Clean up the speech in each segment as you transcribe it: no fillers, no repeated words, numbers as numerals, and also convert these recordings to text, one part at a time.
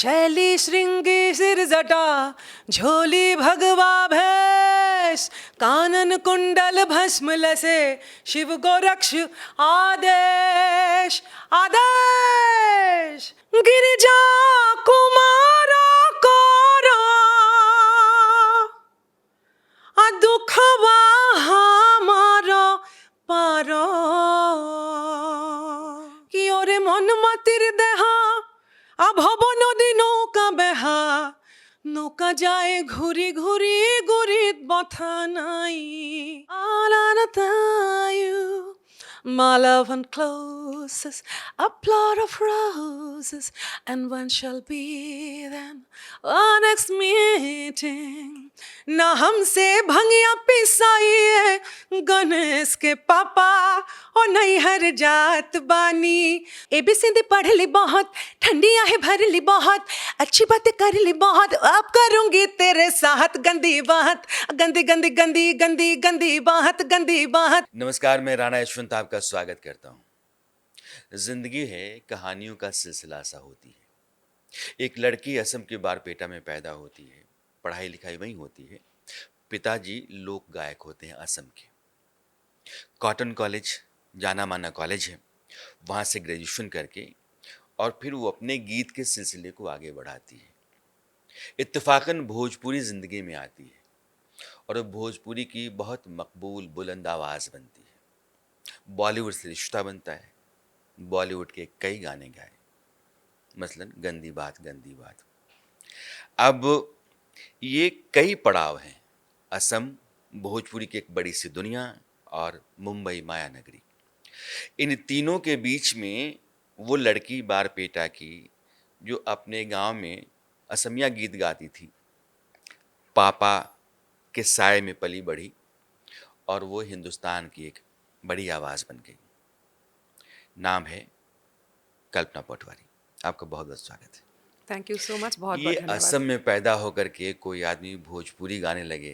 शैली श्रृंगी सिर जटा झोली भगवा भेष कानन कुंडल भस्म लसे शिव को रक्ष आदेश आदेश गिरिजा कुमारा कोरा आ दुखवा हमारा पारो कि ओरे मन मतिर देहा अब हब नदी नौका बेहा नौका जाए घुरी घुरी गुरी बथा नाई आलानतायु my love uncloses a plot of roses, and when shall be then our next meeting? ना हमसे भंगिया पिसाइए गणेश के पापा और नहीं हर जात बानी एबीसीडी पढ़ ली बहुत ठंडी आहे भर ली बहुत अच्छी बातें कर ली बहुत अब करूंगी तेरे साथ गंदी बात गंदी गंदी गंदी गंदी गंदी बात गंदी बात। नमस्कार, मैं राणा यशवंत आपका स्वागत करता हूँ। जिंदगी है कहानियों का सिलसिला सा होती है। एक लड़की असम के बारपेटा में पैदा होती है, पढ़ाई लिखाई वहीं होती है। पिताजी लोक गायक होते हैं असम के। कॉटन कॉलेज जाना माना कॉलेज है, वहाँ से ग्रेजुएशन करके और फिर वो अपने गीत के सिलसिले को आगे बढ़ाती है। इत्तेफाकन भोजपुरी ज़िंदगी में आती है और भोजपुरी की बहुत मकबूल बुलंद आवाज़ बनती है। बॉलीवुड से रिश्ता बनता है, बॉलीवुड के कई गाने गाए, मसलन गंदी बात गंदी बात। अब ये कई पड़ाव हैं, असम, भोजपुरी की एक बड़ी सी दुनिया और मुंबई माया नगरी। इन तीनों के बीच में वो लड़की बारपेटा की जो अपने गांव में असमिया गीत गाती थी, पापा के साए में पली बढ़ी और वो हिंदुस्तान की एक बड़ी आवाज़ बन गई। नाम है कल्पना पटवारी। आपका बहुत बहुत स्वागत है। Thank you so much. बहुत ये असम में पैदा होकर के कोई आदमी भोजपुरी गाने लगे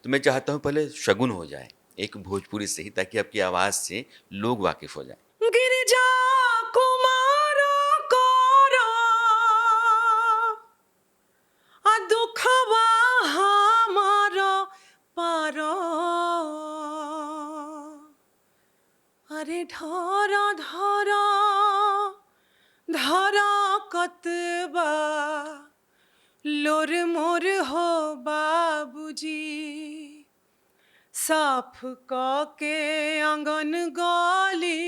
तो मैं चाहता हूँ पहले शगुन हो जाए एक भोजपुरी से ही, ताकि आपकी आवाज़ से लोग वाकिफ हो जाए। गिरिजा कुमारो कोरा आ दुखवा हमारा पारो अरे धरा धरा धरा कतबा लोर मोर हो बाबूजी साफ के आंगन गाली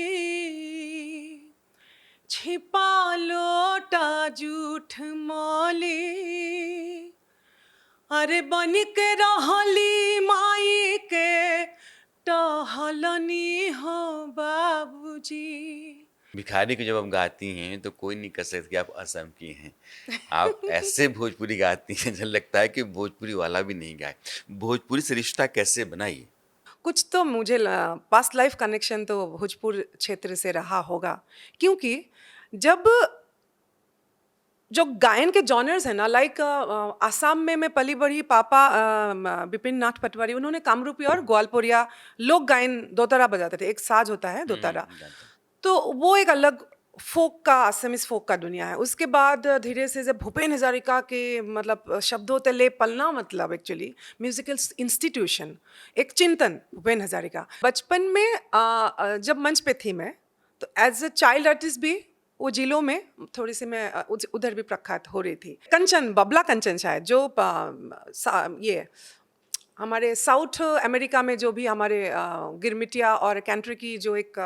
छिपा लोटा जूठ मौली अरे बन के रहली माई के टहलनी हो बाबूजी। भिखारी को जब आप गाती हैं तो कोई नहीं कह सकता कि आप असम की हैं। आप ऐसे भोजपुरी गाती हैं जब लगता है कि भोजपुरी वाला भी नहीं गाए। भोजपुरी से रिश्ता कैसे बनाई? कुछ तो मुझे पास्ट लाइफ कनेक्शन तो भोजपुर क्षेत्र से रहा होगा, क्योंकि जब जो गायन के जॉनर्स हैं ना, लाइक आसाम में मैं पली बढ़ी, पापा बिपिन नाथ पटवारी, उन्होंने कामरूपी और ग्वालपोरिया लोक गायन दोतारा बजाते थे। एक साज होता है दोतारा, तो वो एक अलग फोक का, असमीज फोक का दुनिया है। उसके बाद धीरे से जब भूपेन हजारिका के मतलब शब्दों तले पलना, मतलब एक्चुअली म्यूजिकल इंस्टीट्यूशन, एक चिंतन भूपेन हजारिका। बचपन में जब मंच पे थी मैं, तो एज अ चाइल्ड आर्टिस्ट भी वो जिलों में थोड़ी सी मैं उधर भी प्रख्यात हो रही थी। कंचन, बबला कंचन शायद, जो ये हमारे साउथ अमेरिका में जो भी हमारे गिरमिटिया और कैंट्री की जो एक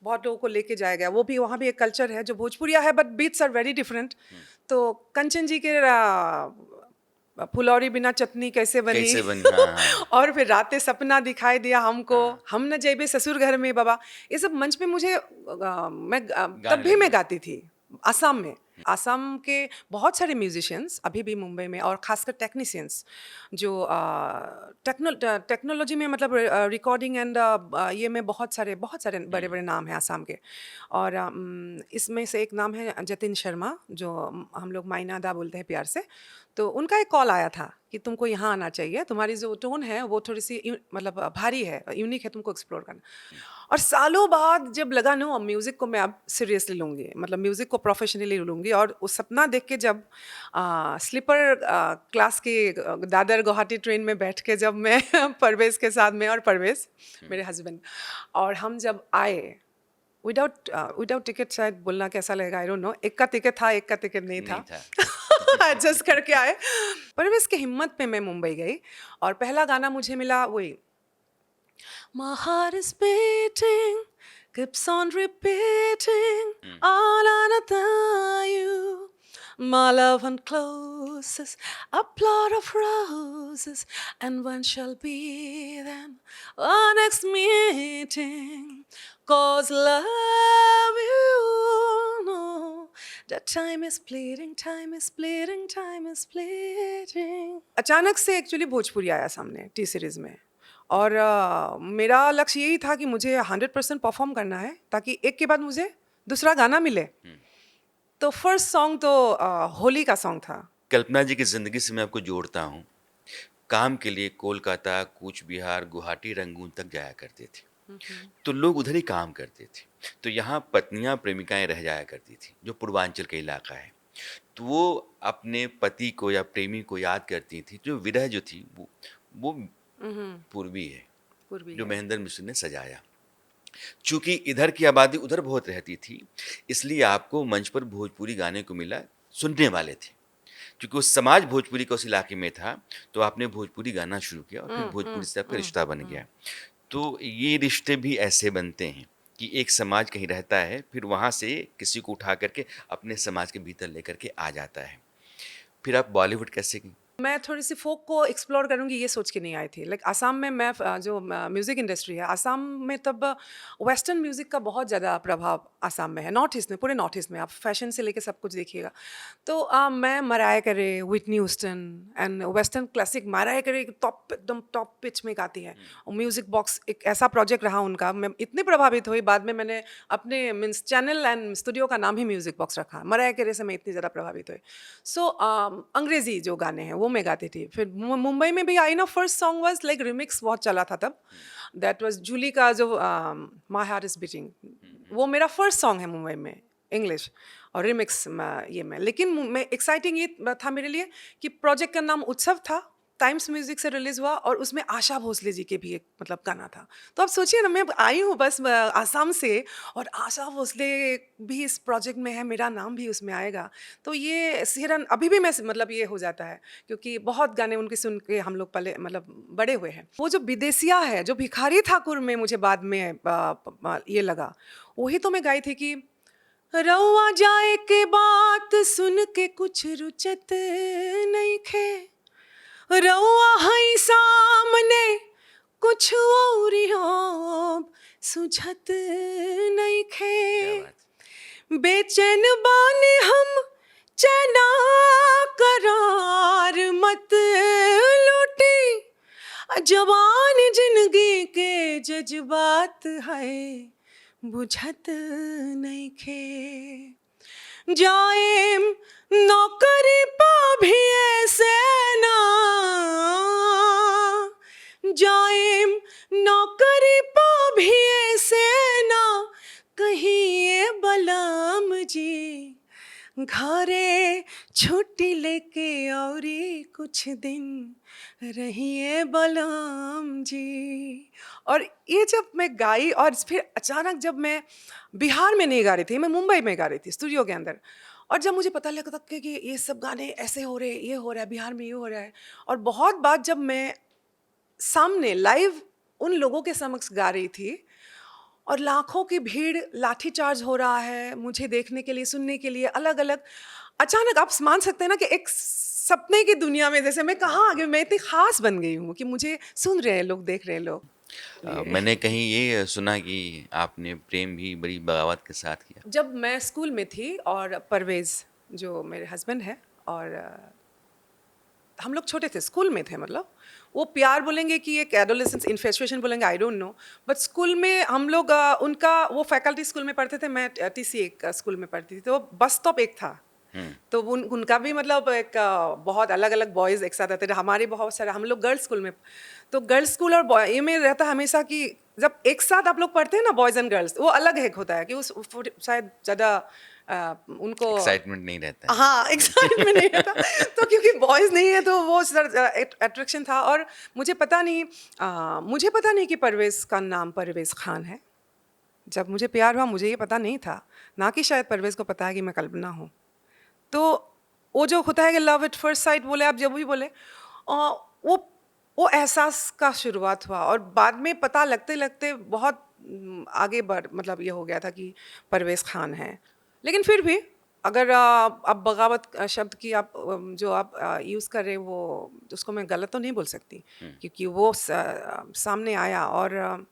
बहुत लोगों को लेके जाया गया, वो भी वहाँ भी एक कल्चर है जो भोजपुरिया है, but beats are very different. तो कंचन जी के फुलौरी बिना चटनी कैसे बनी, हाँ। और फिर रातें सपना दिखाई दिया हमको, हाँ। हम न जेबे ससुर घर में बाबा, ये सब मंच पे मुझे मैं तब भी मैं गाती थी आसाम में। आसाम के बहुत सारे म्यूजिशियंस अभी भी मुंबई में, और खासकर टेक्नीशियंस जो टेक्नोलॉजी में, मतलब रिकॉर्डिंग एंड ये में बहुत सारे बड़े बड़े नाम हैं आसाम के। और इसमें से एक नाम है जतिन शर्मा, जो हम लोग माइनादा बोलते हैं प्यार से। तो उनका एक कॉल आया था कि तुमको यहाँ आना चाहिए, तुम्हारी जो टोन है वो थोड़ी सी मतलब भारी है, यूनिक है, तुमको एक्सप्लोर करना। और सालों बाद जब लगा नो म्यूज़िक को मैं अब सीरियसली लूँगी, मतलब म्यूज़िक को प्रोफेशनली लूँगी, करूँगी। और वो सपना देख के जब स्लीपर क्लास की दादर गुवाहाटी ट्रेन में बैठ के जब मैं परवेज़ के साथ, मैं और परवेज़ मेरे हस्बैंड, और हम जब आए विदाउट टिकट, शायद बोलना कैसा लगेगा आई डोंट नो, एक का टिकट था, एक का टिकट नहीं नहीं था। था। एडजस्ट करके आए। परवेज़ की हिम्मत पे मैं मुंबई गई और पहला गाना मुझे मिला वही, My heart is beating, keeps on repeating, all I you. My love uncloses a plot of roses, and when shall be then our next meeting? 'Cause love you know that time is bleeding, time is bleeding, time is bleeding. अचानक से actually Bhojpuri आया सामने T series में, और मेरा लक्ष्य यही था कि मुझे 100% परफॉर्म करना है ताकि एक के बाद मुझे दूसरा गाना मिले। तो फर्स्ट सॉन्ग तो होली का सॉन्ग था। कल्पना जी की ज़िंदगी से मैं आपको जोड़ता हूँ। काम के लिए कोलकाता, कूच बिहार, गुवाहाटी, रंगून तक जाया करते थे। तो लोग उधर ही काम करते थे। तो यहाँ पत्नियाँ, प्रेमिकाएँ रह जाया करती थी, जो पूर्वांचल का इलाका है। तो वो अपने पति को या प्रेमी को याद करती थी। जो विरह जो थी वो पूर्वी है, पूर्वी जो है। महेंद्र मिश्र ने सजाया। चूँकि इधर की आबादी उधर बहुत रहती थी, इसलिए आपको मंच पर भोजपुरी गाने को मिला, सुनने वाले थे। क्योंकि उस समाज भोजपुरी का उस इलाके में था, तो आपने भोजपुरी गाना शुरू किया और फिर भोजपुरी से आपका रिश्ता बन गया। तो ये रिश्ते भी ऐसे बनते हैं कि एक समाज कहीं रहता है, फिर वहाँ से किसी को उठा करके अपने समाज के भीतर लेकर के आ जाता है। फिर आप बॉलीवुड कैसे गईं? मैं थोड़ी-सी फ़ोक को एक्सप्लोर करूँगी ये सोच के नहीं आई थी। लाइक असम में मैं जो म्यूज़िक इंडस्ट्री है, असम में तब वेस्टर्न म्यूज़िक का बहुत ज़्यादा प्रभाव असम में है, नॉर्थ ईस्ट में, पूरे नॉर्थ ईस्ट में आप फ़ैशन से लेके सब कुछ देखिएगा। तो मैं Mariah Carey, Whitney Houston and western classic, Mariah Carey top, एकदम टॉप पिच में गाती है। और म्यूज़िक बॉक्स एक ऐसा प्रोजेक्ट रहा उनका, मैं इतनी प्रभावित हुई, बाद में मैंने अपने मीन्स चैनल एंड स्टूडियो का नाम ही म्यूज़िक बॉक्स रखा। मराइया कैरे से मैं इतनी ज़्यादा प्रभावित हुई। सो अंग्रेज़ी जो गाने हैं वो मैं गाती थी। फिर मुंबई में भी आई ना, first song was like remix बहुत चला था तब। दैट वाज़ जूली का जो माय हार्ट इज़ बीटिंग, वो मेरा फर्स्ट सॉन्ग है मुंबई में, इंग्लिश और रिमिक्स ये में। लेकिन मैं एक्साइटिंग ये था मेरे लिए कि प्रोजेक्ट का नाम उत्सव था, टाइम्स म्यूजिक से रिलीज़ हुआ और उसमें आशा भोसले जी के भी एक मतलब गाना था। तो अब सोचिए ना, मैं आई हूँ बस आसाम से और आशा भोसले भी इस प्रोजेक्ट में है, मेरा नाम भी उसमें आएगा। तो ये सिहरन अभी भी मैं मतलब ये हो जाता है, क्योंकि बहुत गाने उनके सुन के हम लोग पले मतलब बड़े हुए हैं। वो जो विदेसिया है, जो भिखारी ठाकुर में मुझे बाद में ये लगा, वही तो मैं गाई थी कि रउआ जाए के बात सुन के कुछ रुचत नहीं खे, रउआ हई सामने कुछ औरी अब सुझत नहीं क्या खे, बात! बेचैन बानी हम चैना करार मत लूटी, जवान जिंदगी के जज्बात है बुझत नहीं खे, जाएम नौकरी पा भी ऐसे ना, जाएम नौकरी पा भी ऐसे ना, कहीं ये बलम जी घरे छुट्टी लेके औरी कुछ दिन रहिए बलम जी। और ये जब मैं गाई और फिर अचानक जब मैं बिहार में नहीं गा रही थी, मैं मुंबई में गा रही थी स्टूडियो के अंदर, और जब मुझे पता लगा कि ये सब गाने ऐसे हो रहे हैं, ये हो रहा है बिहार में, ये हो रहा है, और बहुत बात जब मैं सामने लाइव उन लोगों के समक्ष गा रही थी और लाखों की भीड़, लाठीचार्ज हो रहा है मुझे देखने के लिए, सुनने के लिए, अलग अलग, अचानक आप मान सकते हैं ना कि एक सपने की दुनिया में जैसे मैं कहाँ आ गई, मैं इतनी खास बन गई हूँ कि मुझे सुन रहे हैं लोग, देख रहे हैं लोग। मैंने कहीं ये सुना कि आपने प्रेम भी बड़ी बगावत के साथ किया। जब मैं स्कूल में थी और परवेज़ जो मेरे हस्बैंड हैं, और हम लोग छोटे थे, स्कूल में थे, मतलब वो प्यार बोलेंगे कि एक एडोलेसेंस इन्फेचुएशन बोलेंगे, I don't know, but school में हम लोग उनका, वो फैकल्टी स्कूल में पढ़ते थे, मैं टीसी एक स्कूल में पढ़ती थी, तो बस स्टॉप एक था। तो उनका भी मतलब एक बहुत अलग अलग बॉयज़ एक साथ रहते थे, हमारे बहुत सारे, हम लोग गर्ल्स स्कूल में, तो गर्ल्स स्कूल और बॉय ये में रहता हमेशा कि जब एक साथ आप लोग पढ़ते हैं ना, बॉयज़ एंड गर्ल्स, वो अलग एक होता है कि उस शायद ज़्यादा उनको एक्साइटमेंट नहीं रहता है। हाँ एक्साइटमेंट नहीं था तो क्योंकि बॉयज़ नहीं है तो वो सर अट्रैक्शन था। और मुझे पता नहीं कि परवेज़ का नाम परवेज़ खान है। जब मुझे प्यार हुआ मुझे ये पता नहीं था, ना कि शायद परवेज़ को पता है कि मैं कल्पना हूँ। तो वो जो होता है कि लव एट फर्स्ट साइट बोले आप जब भी बोले, वो एहसास का शुरुआत हुआ और बाद में पता लगते-लगते बहुत आगे बढ़ मतलब ये हो गया था कि परवेज़ खान है। लेकिन फिर भी अगर आप बगावत शब्द की आप जो आप यूज़ कर रहे हैं वो उसको मैं गलत तो नहीं बोल सकती क्योंकि वो सामने आया और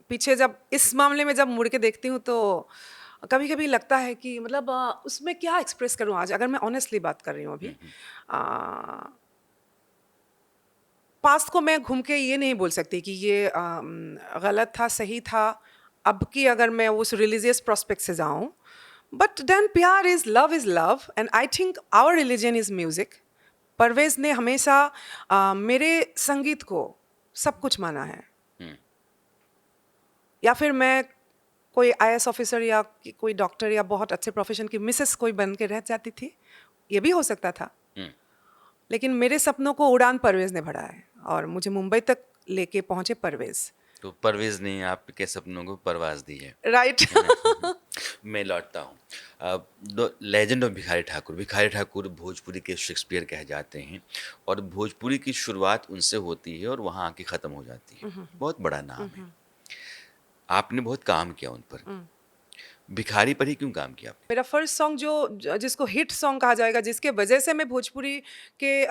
पीछे जब इस मामले में जब मुड़ के देखती हूँ तो कभी-कभी लगता है कि मतलब उसमें क्या एक्सप्रेस करूँ आज अगर मैं ऑनेस्टली बात कर रही हूँ अभी। पास्ट को मैं घूम के ये नहीं बोल सकती कि ये गलत था, सही था। अब की अगर मैं उस रिलीजियस प्रोस्पेक्ट से जाऊँ, बट देन प्यार is love and I think our religion is music. Parvez ने हमेशा मेरे संगीत को सब कुछ माना है। या फिर मैं कोई आईएएस ऑफिसर या कोई डॉक्टर या बहुत अच्छे प्रोफेशन की मिसेस कोई बन के रह जाती थी, ये भी हो सकता था। लेकिन मेरे सपनों को उड़ान परवेज़ ने भरा है और मुझे मुंबई तक लेके पहुंचे परवेज़। तो परवेज़ ने आपके सपनों को परवाज़ दी है। राइट। है ना? मैं लौटता हूँ। The legend of Bhikhari Thakur Bhojpuri के शेक्सपियर कहे जाते हैं और भोजपुरी की शुरुआत उनसे होती है और वहाँ आके ख़त्म हो जाती है। बहुत बड़ा नाम है। आपने बहुत काम किया उन पर। भिखारी पर ही क्यों काम किया आपने? मेरा फर्स्ट सॉन्ग जिसको हिट सॉन्ग कहा जाएगा, जिसके वजह से मैं भोजपुरी के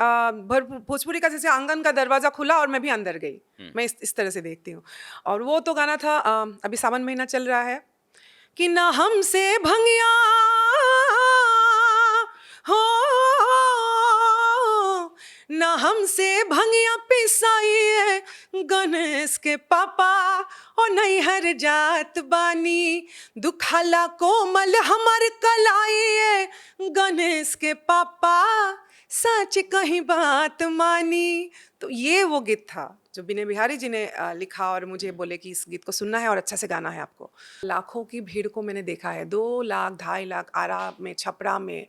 भोजपुरी का जैसे आंगन का दरवाज़ा खुला और मैं भी अंदर गई। मैं इस तरह से देखती हूँ। और वो तो गाना था अभी सावन महीना चल रहा है कि ना हमसे भंगिया हो, ना हमसे भंगिया पिसाइए गणेश के पापा और नहीं हर जात बानी दुखाला कोमल हमर कलाइए गणेश के पापा सच कहीं बात मानी। तो ये वो गीत था जो विनय बिहारी जी ने लिखा और मुझे बोले कि इस गीत को सुनना है और अच्छा से गाना है आपको। लाखों की भीड़ को मैंने देखा है, 2 लाख 2.5 लाख आरा में, छपरा में,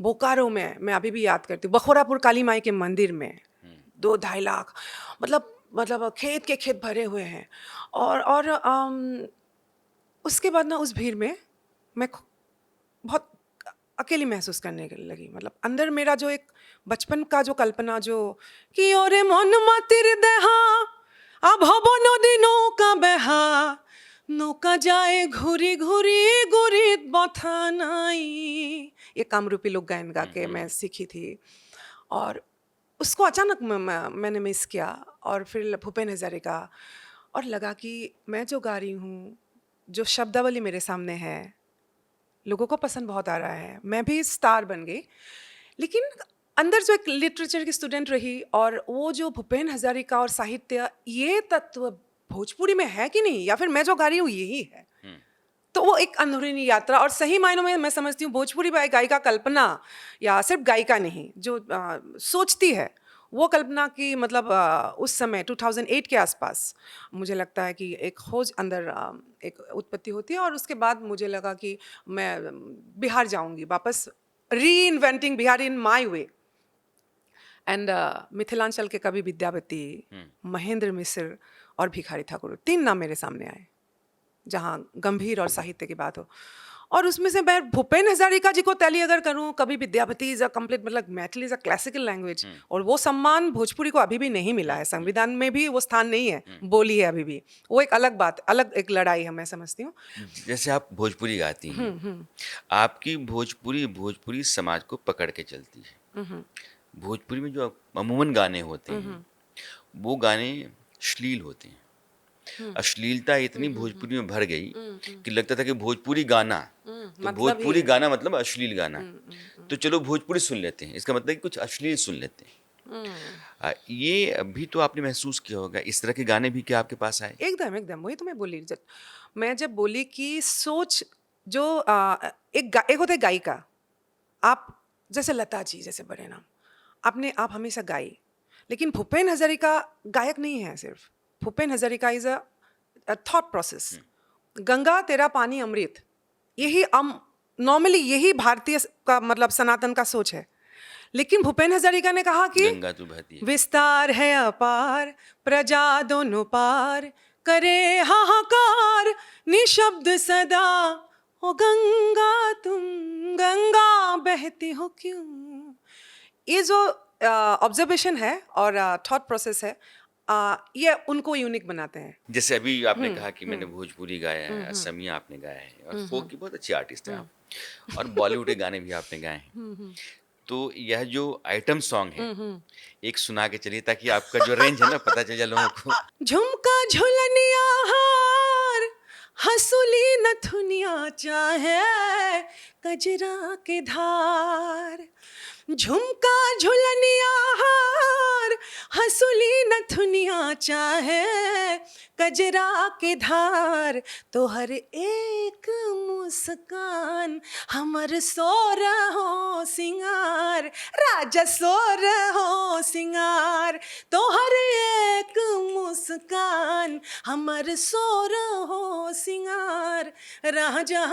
बोकारो में, मैं अभी भी याद करती हूँ बखोरापुर काली माई के मंदिर में 2-2.5 लाख, मतलब खेत के खेत भरे हुए हैं। और उसके बाद ना उस भीड़ में मैं बहुत अकेली महसूस करने लगी। मतलब अंदर मेरा जो एक बचपन का जो कल्पना जो कि ओरे मन मातिर देहा अब हबो नदी नौका बेहा नौका जाए घुरी घुरी गुरी बथानाई, ये कामरूपी लोक गायन गा के मैं सीखी थी। और उसको अचानक मैंने मिस किया और फिर भूपेन हज़ारिका और लगा कि मैं जो गा रही हूँ, जो शब्दावली मेरे सामने है, लोगों को पसंद बहुत आ रहा है, मैं भी स्टार बन गई। लेकिन अंदर जो एक लिटरेचर की स्टूडेंट रही और वो जो भूपेन हज़ारिका और साहित्य, ये तत्व भोजपुरी में है कि नहीं या फिर मैं जो गा रही हूँ यही है। तो वो एक अंदरूनी यात्रा और सही मायनों में मैं समझती हूँ भोजपुरी गायिका कल्पना या सिर्फ गायिका नहीं जो सोचती है वो कल्पना की मतलब उस समय 2008 के आसपास मुझे लगता है कि एक खोज अंदर एक उत्पत्ति होती है और उसके बाद मुझे लगा कि मैं बिहार जाऊंगी वापस, री inventing Bihar in my way. And Mithilanchal के कवि विद्यापति, महेंद्र मिश्र और भिखारी ठाकुर, 3 नाम मेरे सामने आए जहाँ गंभीर और साहित्य की बात हो। और उसमें से मैं भूपेन हज़ारिका जी को टैली अगर करूँ, कभी विद्यापति इज़ अ कंप्लीट मतलब Maithili is a classical language और वो सम्मान भोजपुरी को अभी भी नहीं मिला है, संविधान में भी वो स्थान नहीं है, बोली है अभी भी। वो एक अलग बात, अलग एक लड़ाई है मैं समझती हूँ। जैसे आप भोजपुरी गाती हैं, आपकी भोजपुरी समाज को पकड़ के चलती है। भोजपुरी में जो अमूमन गाने होते हैं, वो गाने अश्लील होते हैं। अश्लीलता इतनी भोजपुरी में भर गई कि लगता था कि भोजपुरी गाना तो मतलब भोजपुरी ही गाना मतलब अश्लील गाना। तो चलो भोजपुरी सुन लेते हैं, इसका मतलब कि कुछ अश्लील सुन लेते हैं। ये अभी तो आपने महसूस किया होगा, इस तरह के गाने भी क्या आपके पास आए? एकदम एकदम वही तो मैं बोली। मैं जब बोली कि सोच जो एक होता है गायिका, आप जैसे लता जी जैसे बड़े नाम, आप हमेशा गाई, लेकिन भूपेन हज़ारिका गायक नहीं है सिर्फ। Bhupen Hazarika is a thought process. Ganga तेरा पानी अमृत, यही नॉर्मली यही भारतीय का मतलब सनातन का सोच है। लेकिन भूपेन हजारिका ने कहा कि गंगा तू बहती है। विस्तार है अपार, प्रजा दोनों पार, करे हाहाकार, निशब्द सदा, ओ गंगा तुम गंगा बहती हो क्यों। ये जो ऑब्जर्वेशन है और थॉट प्रोसेस है, ये उनको यूनिक बनाते हैं। जैसे अभी आपने कहा कि मैंने भोजपुरी गाया है, असमिया आपने गाया है और फोक की बहुत अच्छी आर्टिस्ट हैं आप और बॉलीवुड के गाने भी आपने गाए हैं। तो यह जो आइटम सॉन्ग है एक सुना के चलिए ताकि आपका जो रेंज है ना पता चल जाए लोगों को। झुमका झुलनिया हार, हंसुली नथुनिया चाहे कजरा के धार। झुमका झुलनिया हार, हंसुली नथुनिया चाहे कजरा के धार। तो हर एक मुस्कान हमर सोर हो सिंगार, राजा सोर हो सिंगार। तो हर एक मुस्कान हमर सोर हो सिंगार, राजा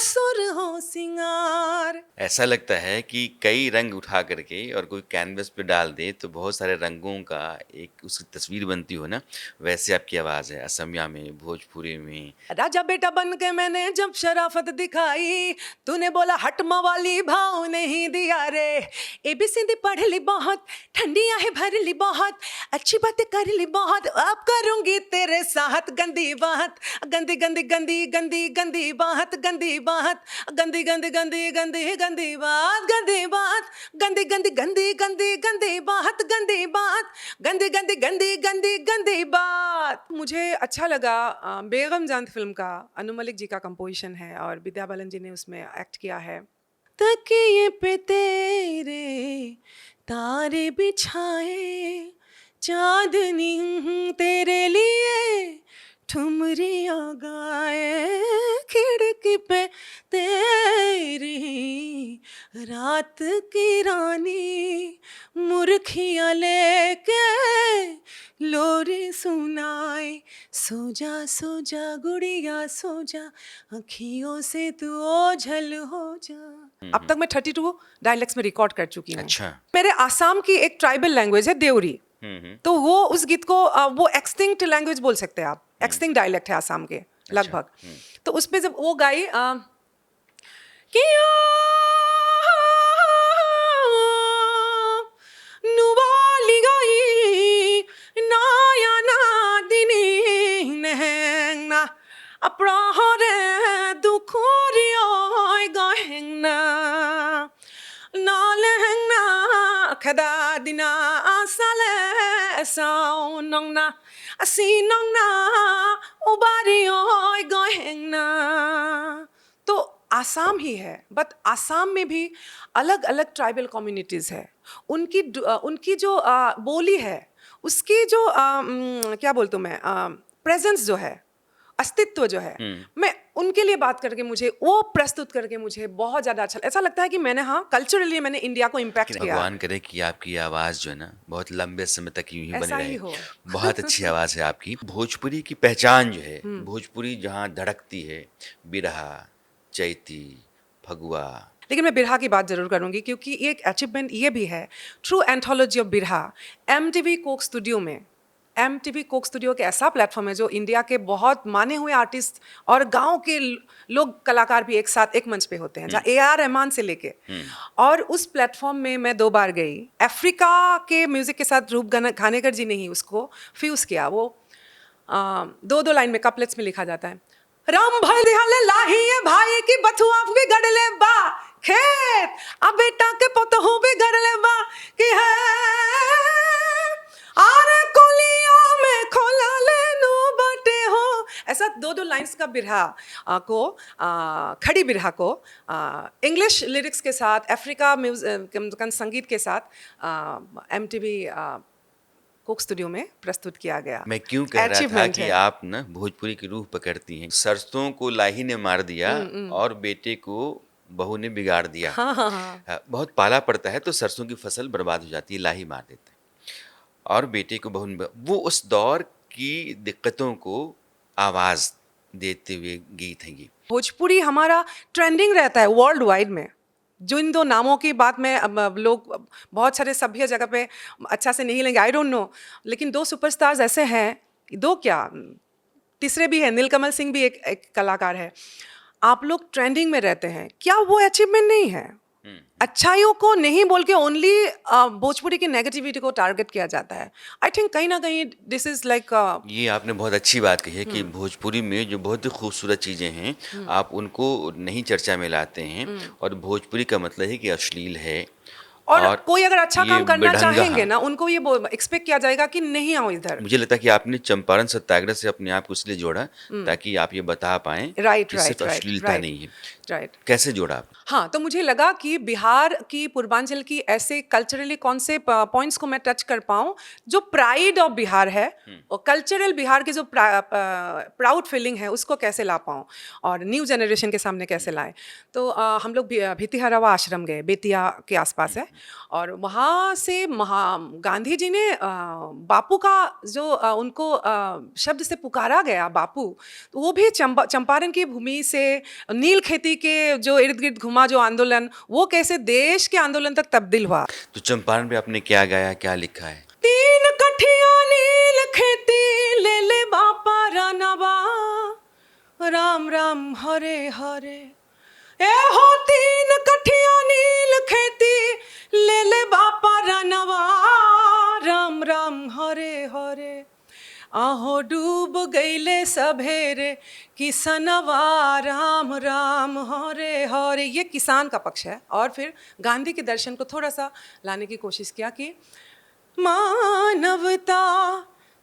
सुर हो सिंगार। ऐसा लगता है कि कई रंग उठा करके और कोई कैनवस पे डाल दे तो बहुत सारे रंगों का एक उसकी तस्वीर बनती हो ना, वैसे आपकी आवाज है असमिया में, भोजपुरी में। राजा बेटा बन के मैंने जब शराफत दिखाई, तूने बोला हट मवाली भाव नहीं दिया रे। एबीसीडी पढ़ ली बहुत, ठंडियां है भर ली बहुत, अच्छी बातें कर ली बहुत, अब करूंगी तेरे साथ गंदी बात। गंदी गंदी गंदी गंदी गंदी बात, गंदी बात, गंदी गंदी गंदी गंदी गंदी बात, गंदी बात, गंदी गंदी गंदी गंदी गंदी बात, गंदी बात, गंदी गंदी गंदी गंदी गंदी बात। मुझे अच्छा लगा बेगम जान फिल्म का अनु मलिक जी का कंपोजिशन है और विद्या बालन जी ने उसमें एक्ट किया है। तकिए पे तेरे तारे बिछाए, चांदनी तेरे लिए ठुमरिया गाए, खिड़की पे तेरी रात की रानी मुर्खिया लेके लोरी सुनाए। सो जा गुड़िया सो जा, अखियों से तू ओझल हो जा। अब तक मैं 32 डायलेक्ट्स में रिकॉर्ड कर चुकी हूँ। अच्छा। मेरे आसाम की एक ट्राइबल लैंग्वेज है देवरी। तो वो उस गीत को वो एक्सटिंक्ट लैंग्वेज बोल सकते हैं आप, एक्सटिंक्ट डायलेक्ट है आसाम के लगभग। तो उसपे जब वो गाई कि नुवाली गाई नाया नादिनी नहंगना अप्रहरे दुखोरियोय गहंगना नालहंगना खदा दिना asale sao nong na asi nong na ubari oi goheng na। तो आसाम ही है, बट आसाम में भी अलग अलग ट्राइबल कम्युनिटीज है। उनकी जो बोली है, उसकी जो क्या बोलता हूँ मैं, प्रेजेंस जो है, अस्तित्व जो है, मैं उनके लिए बात करके मुझे वो प्रस्तुत करके मुझे बहुत ज़्यादा अच्छा ऐसा लगता है कि मैंने कल्चरली मैंने इंडिया को इम्पैक्ट किया। भगवान करे कि आपकी आवाज़ जो है ना बहुत लंबे समय तक यूं ही बनी ऐसा ही रहे। हो। बहुत अच्छी आवाज़ है आपकी। भोजपुरी की पहचान जो है, भोजपुरी जहाँ धड़कती है, बिरहा, चैती, फगुआ। लेकिन मैं बिरहा की बात जरूर करूंगी क्योंकि एक अचीवमेंट ये भी है, ट्रू एंथोलॉजी ऑफ बिरहा। MTV कोक स्टूडियो में, MTV कोक स्टूडियो एक ऐसा प्लेटफॉर्म है जो इंडिया के बहुत माने हुए आर्टिस्ट और गांव के लोग कलाकार भी एक साथ एक मंच पे होते हैं, जहाँ AR रहमान से लेके। और उस प्लेटफॉर्म में मैं 2 बार गई। अफ्रीका के म्यूजिक के साथ रूप खानेकर जी ने ही उसको फ्यूज किया। वो 2 लाइन में कपलेट्स में लिखा जाता है, राम भाई दिहाले लाही है भाई की बथुआ भी गड़ले बा खेत, अब बेटा के पुत हो भी गड़ले बा कि है आरे कोलिया में खोला ले नो बटे हो। ऐसा 2 लाइंस का बिरहा को खड़ी बिरहा को इंग्लिश लिरिक्स के साथ, अफ्रीका म्यूजिक संगीत के साथ MTV कोक स्टूडियो में प्रस्तुत किया गया। मैं क्यों कह रहा था कि आप ना भोजपुरी की रूह पकड़ती हैं। सरसों को लाही ने मार दिया और बेटे को बहू ने बिगाड़ दिया। हाँ। बहुत पाला पड़ता है तो सरसों की फसल बर्बाद हो जाती है, लाही मार देते हैं और बेटे को बहू ने, वो उस दौर की दिक्कतों को आवाज़ देते हुए गीत हैं ये। भोजपुरी हमारा ट्रेंडिंग रहता है वर्ल्ड वाइड में। जो इन 2 नामों की बात में अब लोग बहुत सारे सभ्य जगह पे अच्छा से नहीं लेंगे, आई डोंट नो, लेकिन 2 सुपरस्टार्स ऐसे हैं, 2 क्या, तीसरे भी हैं, नीलकमल सिंह भी एक कलाकार है। आप लोग ट्रेंडिंग में रहते हैं, क्या वो अचीवमेंट नहीं है? अच्छाइयों को नहीं बोल के ओनली भोजपुरी की नेगेटिविटी को टारगेट किया जाता है। आई थिंक कहीं ना कहीं दिस इज लाइक ये आपने बहुत अच्छी बात कही है कि भोजपुरी में जो बहुत ही खूबसूरत चीज़ें हैं आप उनको नहीं चर्चा में लाते हैं, और भोजपुरी का मतलब है कि अश्लील है, और कोई अगर अच्छा ये काम करना बेढंगा, चाहेंगे हाँ। ना, उनको ये एक्सपेक्ट किया जाएगा कि नहीं आओ इधर। मुझे लगता है कि आपने चंपारण सत्याग्रह से अपने आप को इसलिए जोड़ा ताकि आप ये बता पाएं राइट कि सिर्फ राइट राइट अश्लीलता नहीं है। राइट। कैसे जोड़ा आप? हाँ, तो मुझे लगा कि बिहार की पूर्वांचल की ऐसे कल्चरली कौन से पॉइंट्स को मैं टच कर पाऊँ जो प्राइड ऑफ बिहार है, और कल्चरल बिहार की जो प्राउड फीलिंग है उसको कैसे ला पाऊँ और न्यू जनरेशन के सामने कैसे लाएं। तो हम लोग भितिहरवा आश्रम गए, बेतिया के आसपास है, और वहाँ से गांधी जी ने बापू का जो उनको शब्द से पुकारा गया बापू, तो वो भी चंपारण की भूमि से नील खेती के जो इर्द गिर्द घुमा जो आंदोलन, वो कैसे देश के आंदोलन तक तब्दील हुआ। तो चंपारण पे आपने क्या गाया, क्या लिखा है? 3 कठिया नील खेती ले ले बापा रानवा, राम राम हरे हरे। ए हो 3 कठिया नील खेती ले ले बापा रानवा, राम राम हरे हरे। आहो डूब गईले सभेरे किसनवा, राम राम हरे हरे। ये किसान का पक्ष है। और फिर गांधी के दर्शन को थोड़ा सा लाने की कोशिश किया कि मानवता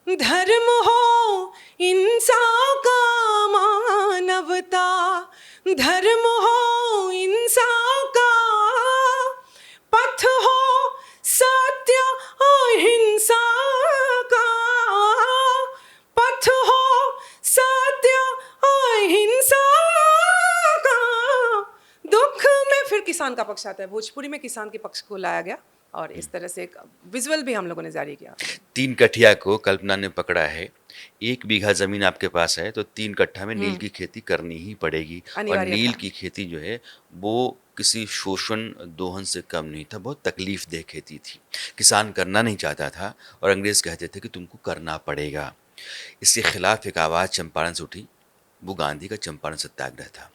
धर्म हो इंसान का, मानवता धर्म हो इंसान का, पथ हो सत्य अहिंसा का, पथ हो सत्य अहिंसा का। दुख में फिर किसान का पक्ष आता है, भोजपुरी में किसान के पक्ष को लाया गया, और इस तरह से एक विजुअल भी हम लोगों ने जारी किया। 3 कठिया को कल्पना ने पकड़ा है। 1 बीघा जमीन आपके पास है तो 3 कट्ठा में नील की खेती करनी ही पड़ेगी, और अनिवार्य नील था। की खेती जो है वो किसी शोषण दोहन से कम नहीं था, बहुत तकलीफ देह खेती थी। किसान करना नहीं चाहता था और अंग्रेज कहते थे कि तुमको करना पड़ेगा। इसके खिलाफ एक आवाज़ चंपारण से उठी, वो गांधी का चंपारण सत्याग्रह था,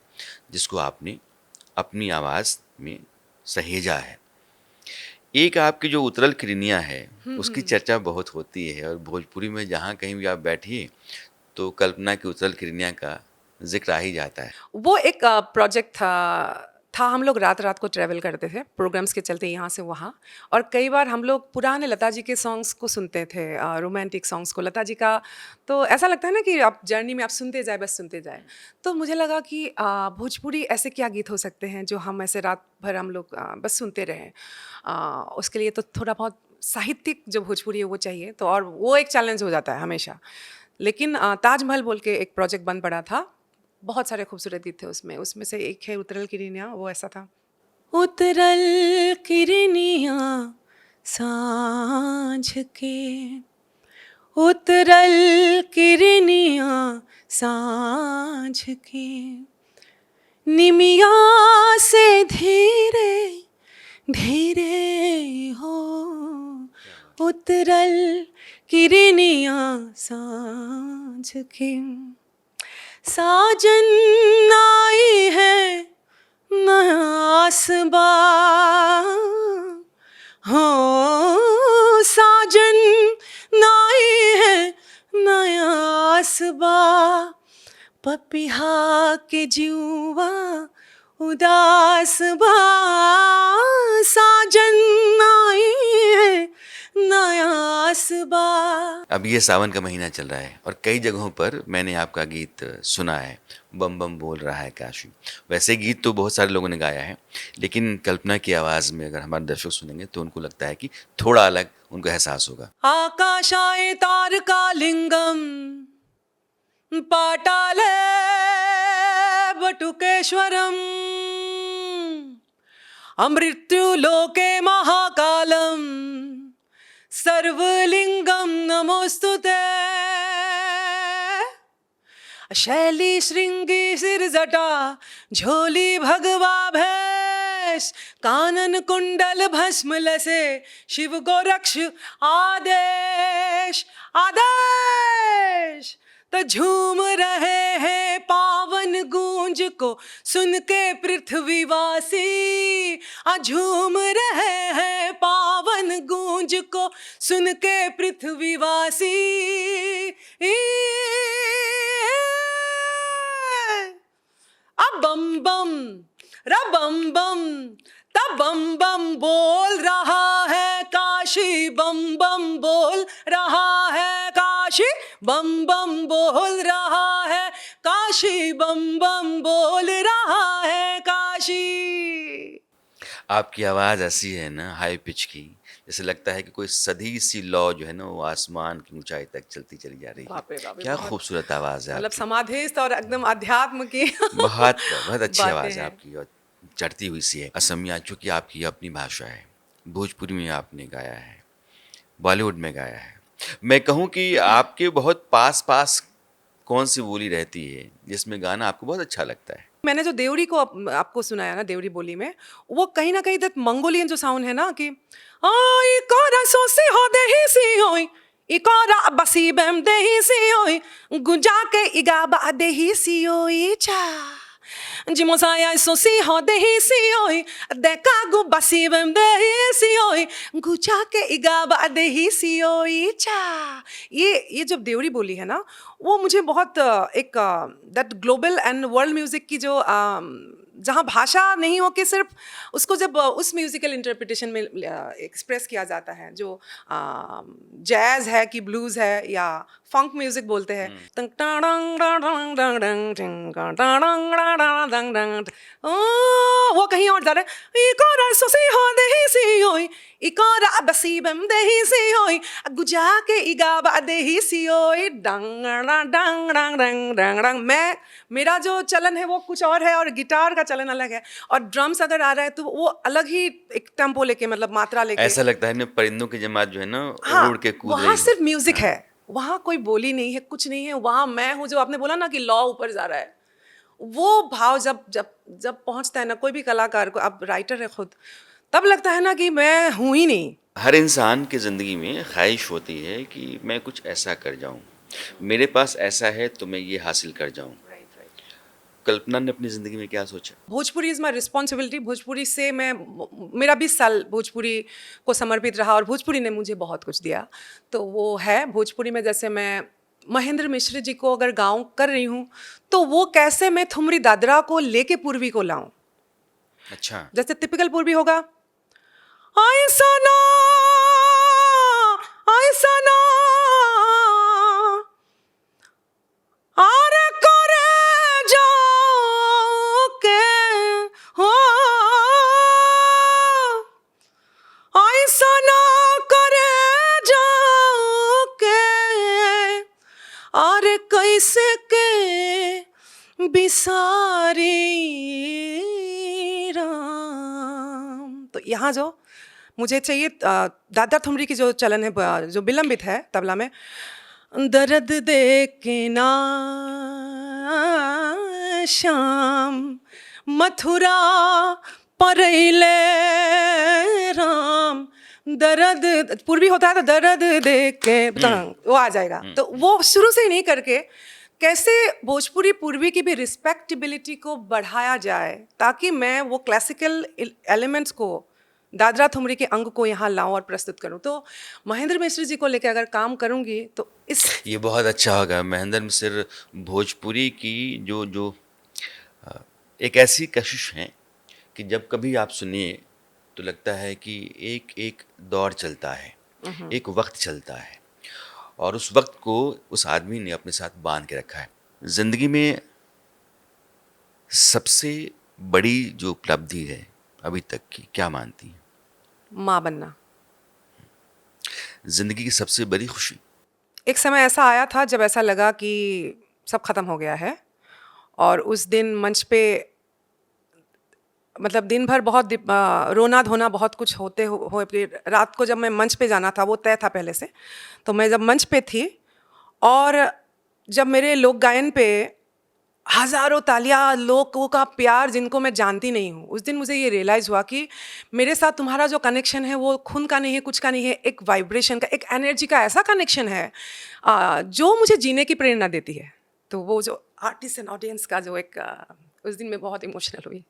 जिसको आपने अपनी आवाज़ में सहेजा है। एक आपकी जो उतरल किरनिया है उसकी चर्चा बहुत होती है, और भोजपुरी में जहाँ कहीं भी आप बैठिए तो कल्पना की उतरल किरनिया का जिक्र आ ही जाता है। वो एक प्रोजेक्ट था हम लोग रात रात को ट्रैवल करते थे प्रोग्राम्स के चलते यहाँ से वहाँ, और कई बार हम लोग पुराने लता जी के सॉन्ग्स को सुनते थे, रोमांटिक सॉन्ग्स को, लता जी का। तो ऐसा लगता है ना कि आप जर्नी में आप सुनते जाए, बस सुनते जाए। तो मुझे लगा कि भोजपुरी ऐसे क्या गीत हो सकते हैं जो हम ऐसे रात भर हम लोग बस सुनते रहें। उसके लिए तो थोड़ा बहुत साहित्यिक जो भोजपुरी है वो चाहिए, तो और वो एक चैलेंज हो जाता है हमेशा। लेकिन ताजमहल बोल के एक प्रोजेक्ट बन पड़ा था, बहुत सारे खूबसूरत गीत थे उसमें। उसमें से एक है उतरल किरनिया, वो ऐसा था। उतरल किरनिया सांझ के, उतरल किरनिया सांझ के, निमिया से धीरे धीरे हो, उतरल किरनिया सांझ के। साजन आई है नासबा, हो साजन आई है नयासबा, पपिहा के जुआ उदास बा, साजन आई है नयासबा। अब ये सावन का महीना चल रहा है और कई जगहों पर मैंने आपका गीत सुना है, बम बम बोल रहा है काशी। वैसे गीत तो बहुत सारे लोगों ने गाया है, लेकिन कल्पना की आवाज़ में अगर हमारे दर्शक सुनेंगे तो उनको लगता है कि थोड़ा अलग उनको एहसास होगा। आकाशाय तारका लिंगम पाटाले बटुकेश्वरम, अमृत्युलोके महाकालम सर्वलिंगम नमोस्तुते। शैली श्रृंगी सिर जटा झोली भगवा भेष कानन कुंडल भस्म लसे शिव गोरक्ष आदेश आदेश। तो झूम रहे हैं पावन गूंज को सुन के पृथ्वीवासी, झूम रहे हैं पावन गूंज को सुन के पृथ्वीवासी। अब बम बम रबम बम तब बम बम बोल रहा है काशी, बम बम बोल रहा है काशी, बम बम बोल रहा है काशी, बम बम बोल रहा है काशी। आपकी आवाज़ ऐसी है ना हाई पिच की, जैसे लगता है कि कोई सधी सी लौ जो है ना वो आसमान की ऊंचाई तक चलती चली जा रही है। बाप रे बाप रे, क्या बहुत- खूबसूरत आवाज़ है मतलब आपकी। समाधिस्थ और एकदम अध्यात्म की बहुत बहुत अच्छी बातें आवाज़ है हैं। आपकी और चढ़ती हुई सी है। असमिया चूँकि आपकी अपनी भाषा है, भोजपुरी में आपने गाया है, बॉलीवुड में गाया है। मैं कहूँ कि आपके बहुत पास-पास कौन-सी बोली रहती है जिसमें गाना आपको बहुत अच्छा लगता है? मैंने जो देवरी को आपको सुनाया ना देवरी बोली में, वो कहीं ना कहीं दैट मंगोलियन जो साउंड है ना कि आई कोरा सोसी हो दे ही सी होई इकोरा बसी बेम दे ही सी होई गुंजा के इगाबा दे ही सी होई चा जिमोसाया सोसी हो दे ही सी होई देखा गु बसी बेम दे ही सी होई गुंजा के इगाबा दे ही सी होई चा। ये जब देवरी बोली है ना, वो मुझे बहुत एक that global and world music की जो जहाँ भाषा नहीं हो कि सिर्फ उसको जब उस म्यूजिकल इंटरप्रिटेशन में एक्सप्रेस किया जाता है, जो जैज है कि ब्लूज है या फंक म्यूजिक बोलते हैं, वो कहीं और जा रहा है इकोरा सोसी हो दे ही सी होई इकोरा बसी बम दे ही सी होई गुजा के इगाबा दे ही सी होई डंग डंग डंग डंग डंग डंग डंग। मैं मेरा जो चलन है वो कुछ और है और गिटार का चलन अलग है, और ड्रम्स अगर आ रहा है तो वो अलग ही एक टेम्पो लेके, मतलब मात्रा लेके। ऐसा लगता है ना परिंदों की जमात जो है ना हाँ, उड़ के कूद वहाँ रही सिर्फ हो। म्यूजिक है, वहाँ कोई बोली नहीं है, कुछ नहीं है। वहाँ मैं हूँ, जो आपने बोला ना कि लॉ ऊपर जा रहा है, वो भाव जब जब जब पहुँचता है ना कोई भी कलाकार को, अब राइटर है खुद, तब लगता है ना कि मैं हूँ ही नहीं। हर इंसान की ज़िंदगी में ख्वाहिश होती है कि मैं कुछ ऐसा कर जाऊं, मेरे पास ऐसा है तो मैं ये हासिल कर जाऊं। कल्पना ने अपनी ज़िंदगी में क्या सोचा? Bhojpuri is my responsibility. Bhojpuri से मैं, मेरा 20 साल भोजपुरी को समर्पित रहा और भोजपुरी ने मुझे बहुत कुछ दिया। तो वो है भोजपुरी में, जैसे मैं महेंद्र मिश्र जी को अगर गाऊं कर रही हूँ, तो वो कैसे मैं थुमरी दादरा को लेके पूर्वी को लाऊं। अच्छा, जैसे टिपिकल पूर्वी होगा, आई सना आई सना आरे करे जाओ के हो ऐसा ना करे जाओ के और कैसे के बिसारी राम। तो यहाँ जो मुझे चाहिए दादा ठुमरी की जो चलन है, जो विलंबित है तबला में, दर्द दे के ना श्याम मथुरा परैले राम। दर्द पूर्वी होता है तो दर्द दे के वो आ जाएगा। तो वो शुरू से ही नहीं करके कैसे भोजपुरी पूर्वी की भी रिस्पेक्टेबिलिटी को बढ़ाया जाए, ताकि मैं वो क्लासिकल एलिमेंट्स को, दादरा ठुमरी के अंग को यहाँ लाऊं और प्रस्तुत करूं। तो महेंद्र मिश्र जी को लेकर अगर काम करूंगी तो इस ये बहुत अच्छा होगा। महेंद्र मिश्र भोजपुरी की जो जो एक ऐसी कशिश है कि जब कभी आप सुनिए तो लगता है कि एक एक दौर चलता है, एक वक्त चलता है, और उस वक्त को उस आदमी ने अपने साथ बांध के रखा है। ज़िंदगी में सबसे बड़ी जो उपलब्धि है अभी तक की, क्या मानती हैं? माँ बनना। ज़िंदगी की सबसे बड़ी खुशी? एक समय ऐसा आया था जब ऐसा लगा कि सब खत्म हो गया है, और उस दिन मंच पे, मतलब दिन भर बहुत रोना धोना बहुत कुछ होते हो रात को जब मैं मंच पे जाना था, वो तय था पहले से। तो मैं जब मंच पे थी और जब मेरे लोक गायन पे हज़ारों तालियाँ, लोगों का प्यार जिनको मैं जानती नहीं हूँ। उस दिन मुझे ये रियलाइज़ हुआ कि मेरे साथ तुम्हारा जो कनेक्शन है वो खून का नहीं है, कुछ का नहीं है, एक वाइब्रेशन का, एक एनर्जी का ऐसा कनेक्शन है जो मुझे जीने की प्रेरणा देती है। तो वो जो आर्टिस्ट एंड ऑडियंस का जो एक उस दिन मैं बहुत इमोशनल हुई।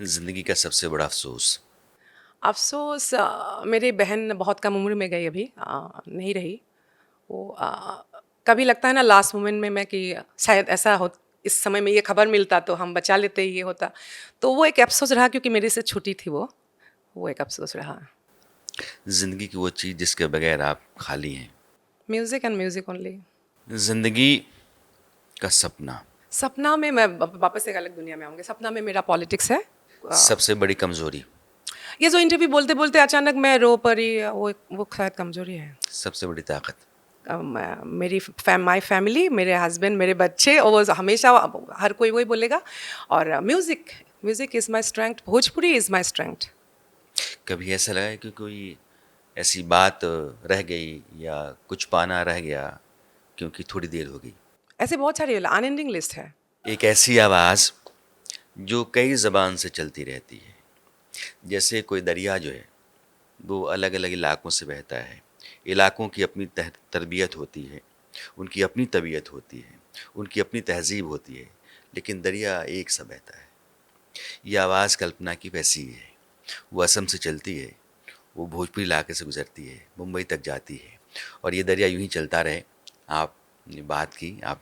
ज़िंदगी का सबसे बड़ा अफ़सोस? अफ़सोस मेरी बहन बहुत कम उम्र में गई अभी नहीं रही। वो कभी लगता है ना लास्ट मोमेंट में मैं कि शायद ऐसा हो इस समय में ये खबर मिलता तो हम बचा लेते, ये होता। तो वो एक अफ़सोस रहा क्योंकि मेरे से छोटी थी वो एक अफ़सोस रहा। ज़िंदगी की वो चीज़ जिसके बगैर आप खाली हैं। Music and music only. ज़िंदगी का सपना, सपना में मैं वापस एक अलग दुनिया में आऊँगी। सपना में मेरा पॉलिटिक्स है। सबसे बड़ी कमज़ोरी, ये जो इंटरव्यू बोलते-बोलते अचानक मैं रो पड़ी वो शायद कमज़ोरी है। सबसे बड़ी ताकत, मेरी माय फैमिली, मेरे हस्बैंड, मेरे बच्चे और वो हमेशा हर कोई वही बोलेगा। और music music is my strength, Bhojpuri is my strength. कभी ऐसा लगा है कि कोई ऐसी बात रह गई या कुछ पाना रह गया क्योंकि थोड़ी देर हो गई? ऐसे बहुत सारी अनएंडिंग लिस्ट है। एक ऐसी आवाज़ जो कई ज़बान से चलती रहती है, जैसे कोई दरिया जो है वो अलग-अलग इलाकों से बहता है। इलाकों की अपनी तरबियत होती है, उनकी अपनी तबीयत होती है, उनकी अपनी तहज़ीब होती है, लेकिन दरिया एक सा बहता है। ये आवाज़ कल्पना की वैसी ही है। वो असम से चलती है, वो भोजपुरी इलाके से गुज़रती है, मुंबई तक जाती है और ये दरिया यूँ ही चलता रहे। आपने बात की, आप